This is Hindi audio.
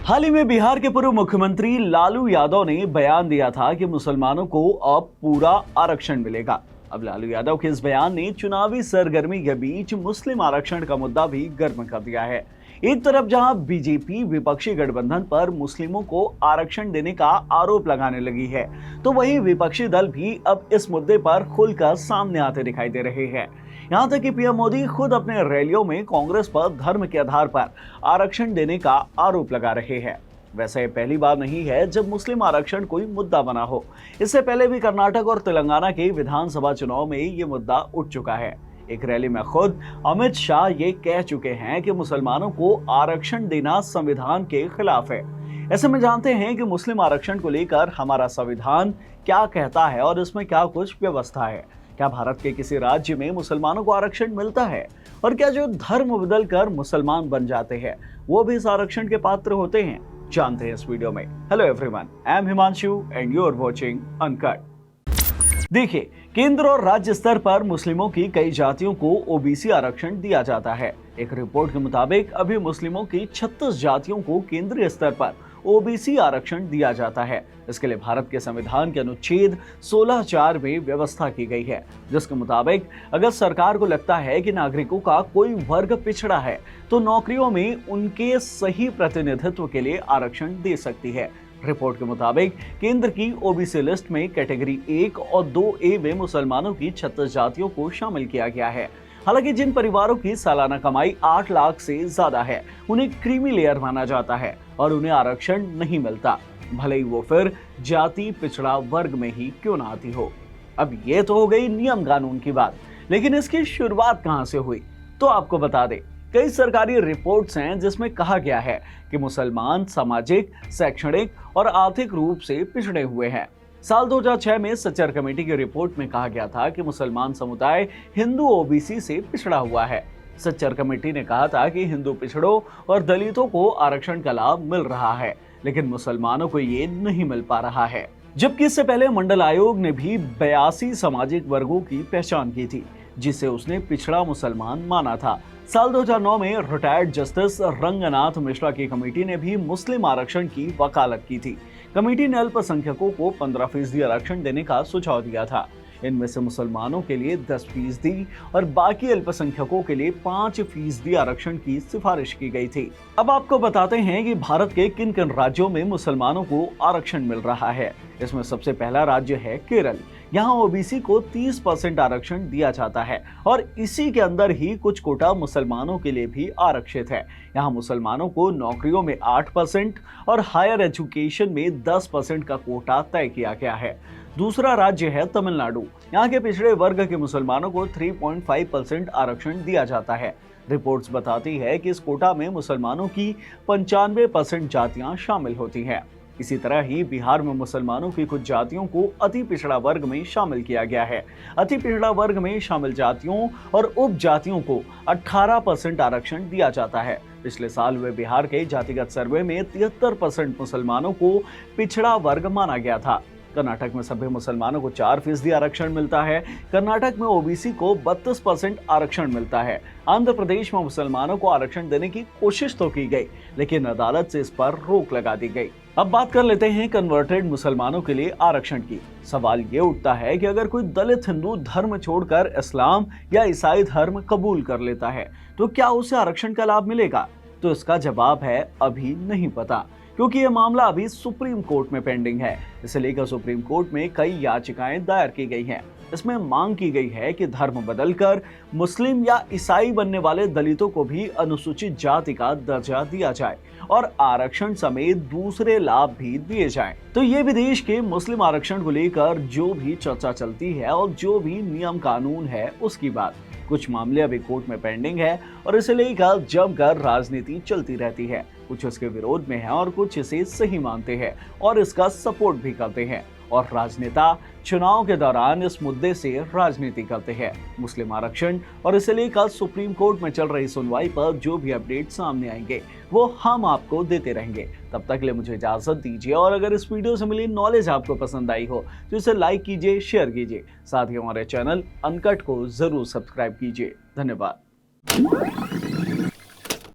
हाल ही में बिहार के पूर्व मुख्यमंत्री लालू यादव ने बयान दिया था कि मुसलमानों को अब पूरा आरक्षण मिलेगा। अब लालू यादव के इस बयान ने चुनावी सरगर्मी के बीच मुस्लिम आरक्षण का मुद्दा भी गर्म कर दिया है। एक तरफ जहां बीजेपी विपक्षी गठबंधन पर मुस्लिमों को आरक्षण देने का आरोप लगाने लगी है, तो वहीं विपक्षी दल भी अब इस मुद्दे पर खुलकर सामने आते दिखाई दे रहे हैं। यहाँ तक कि पीएम मोदी खुद अपने रैलियों में कांग्रेस पर धर्म के आधार पर आरक्षण देने का आरोप लगा रहे हैं। वैसे ये पहली बार नहीं है जब मुस्लिम आरक्षण कोई मुद्दा बना हो। इससे पहले भी कर्नाटक और तेलंगाना के विधानसभा चुनाव में ये मुद्दा उठ चुका है। एक रैली में खुद अमित शाह ये कह चुके हैं कि मुसलमानों को आरक्षण देना संविधान के खिलाफ है। ऐसे में जानते हैं कि मुस्लिम आरक्षण को लेकर हमारा संविधान क्या कहता है और इसमें क्या कुछ व्यवस्था है। क्या भारत के किसी राज्य में मुसलमानों को आरक्षण मिलता है? और क्या जो धर्म बदल कर मुसलमान बन जाते हैं वो भी इस आरक्षण के पात्र होते हैं? जानते हैं इस वीडियो में। Hello everyone, I am Himanshu and you are watching Uncut. देखिए, केंद्र और राज्य स्तर पर मुस्लिमों की कई जातियों को ओबीसी आरक्षण दिया जाता है। एक रिपोर्ट के मुताबिक अभी मुस्लिमों की 36 जातियों को केंद्रीय स्तर पर ओबीसी आरक्षण दिया जाता है। इसके लिए भारत के संविधान के अनुच्छेद 16(4) में व्यवस्था की गई है, जिसके मुताबिक अगर सरकार को लगता है कि नागरिकों का कोई वर्ग पिछड़ा है तो नौकरियों में उनके सही प्रतिनिधित्व के लिए आरक्षण दे सकती है। रिपोर्ट के मुताबिक केंद्र की ओबीसी लिस्ट में कैटेगरी 1 और 2A में मुसलमानों की 36 जातियों को शामिल किया गया है। हालांकि जिन परिवारों की सालाना कमाई 8 लाख से ज्यादा है उन्हें क्रीमी लेयर माना जाता है और उन्हें आरक्षण नहीं मिलता, भले ही वो फिर जाति पिछड़ा वर्ग में ही क्यों ना आती हो। अब ये तो हो गई नियम कानून की बात, लेकिन इसकी शुरुआत कहां से हुई तो आपको बता दें। कई सरकारी रिपोर्ट्स हैं जिसमें कहा गया है कि मुसलमान सामाजिक, शैक्षणिक और आर्थिक रूप से पिछड़े हुए हैं। साल 2006 में सच्चर कमेटी की रिपोर्ट में कहा गया था कि मुसलमान समुदाय हिंदू ओबीसी से पिछड़ा हुआ है। सच्चर कमेटी ने कहा था कि हिंदू पिछड़ों और दलितों को आरक्षण का लाभ मिल रहा है, लेकिन मुसलमानों को ये नहीं मिल पा रहा है। जबकि इससे पहले मंडल आयोग ने भी 82 सामाजिक वर्गों की पहचान की थी, जिसे उसने पिछड़ा मुसलमान माना था। साल 2009 में रिटायर्ड जस्टिस रंगनाथ मिश्रा की कमेटी ने भी मुस्लिम आरक्षण की वकालत की थी। कमेटी ने अल्पसंख्यकों को 15% आरक्षण देने का सुझाव दिया था। इनमें से मुसलमानों के लिए 10% और बाकी अल्पसंख्यकों के लिए 5% आरक्षण की सिफारिश की गई थी। अब आपको बताते हैं कि भारत के किन किन राज्यों में मुसलमानों को आरक्षण मिल रहा है। इसमें सबसे पहला राज्य है केरल। यहाँ ओबीसी को 30% आरक्षण दिया जाता है और इसी के अंदर ही कुछ कोटा मुसलमानों के लिए भी आरक्षित है। यहाँ मुसलमानों को नौकरियों में 8% और हायर एजुकेशन में 10% का कोटा तय किया गया है। दूसरा राज्य है तमिलनाडु। यहाँ के पिछड़े वर्ग के मुसलमानों को 3.5% आरक्षण दिया जाता है। रिपोर्ट्स बताती है कि इस कोटा में मुसलमानों की 95% जातियां शामिल होती हैं। इसी तरह ही बिहार में मुसलमानों की कुछ जातियों को अति पिछड़ा वर्ग में शामिल किया गया है। अति पिछड़ा वर्ग में शामिल जातियों और उप जातियों को 18% आरक्षण दिया जाता है। पिछले साल हुए बिहार के जातिगत सर्वे में 73% मुसलमानों को पिछड़ा वर्ग माना गया था। कर्नाटक में सभी मुसलमानों को 4% आरक्षण मिलता है। कर्नाटक में ओबीसी को 32% आरक्षण मिलता है। आंध्र प्रदेश में मुसलमानों को आरक्षण देने की कोशिश तो की गई, लेकिन अदालत से इस पर रोक लगा दी गई। अब बात कर लेते हैं कन्वर्टेड मुसलमानों के लिए आरक्षण की। सवाल ये उठता है कि अगर कोई दलित हिंदू धर्म छोड़कर इस्लाम या ईसाई धर्म कबूल कर लेता है तो क्या उसे आरक्षण का लाभ मिलेगा? तो इसका जवाब है अभी नहीं पता, क्योंकि यह मामला अभी सुप्रीम कोर्ट में पेंडिंग है। इसे लेकर सुप्रीम कोर्ट में कई याचिकाएं दायर की गई हैं। इसमें मांग की गई है कि धर्म बदलकर मुस्लिम या ईसाई बनने वाले दलितों को भी अनुसूचित जाति का दर्जा दिया जाए और आरक्षण समेत दूसरे लाभ भी दिए जाएं। तो ये विदेश के मुस्लिम आरक्षण को लेकर जो भी चर्चा चलती है और जो भी नियम कानून है उसकी बात। कुछ मामले अभी कोर्ट में पेंडिंग है और इसे लेकर जमकर राजनीति चलती रहती है। कुछ इसके विरोध में है और कुछ इसे सही मानते हैं और इसका सपोर्ट भी करते हैं। और राजनेता चुनाव के दौरान इस मुद्दे से राजनीति करते हैं। मुस्लिम आरक्षण और इसे लेकर सुप्रीम कोर्ट में चल रही सुनवाई पर जो भी अपडेट सामने आएंगे वो हम आपको देते रहेंगे। तब तक के लिए मुझे इजाजत दीजिए और अगर इस वीडियो से मिली नॉलेज आपको पसंद आई हो तो इसे लाइक कीजिए, शेयर कीजिए, साथ ही हमारे चैनल अनकट को जरूर सब्सक्राइब कीजिए। धन्यवाद।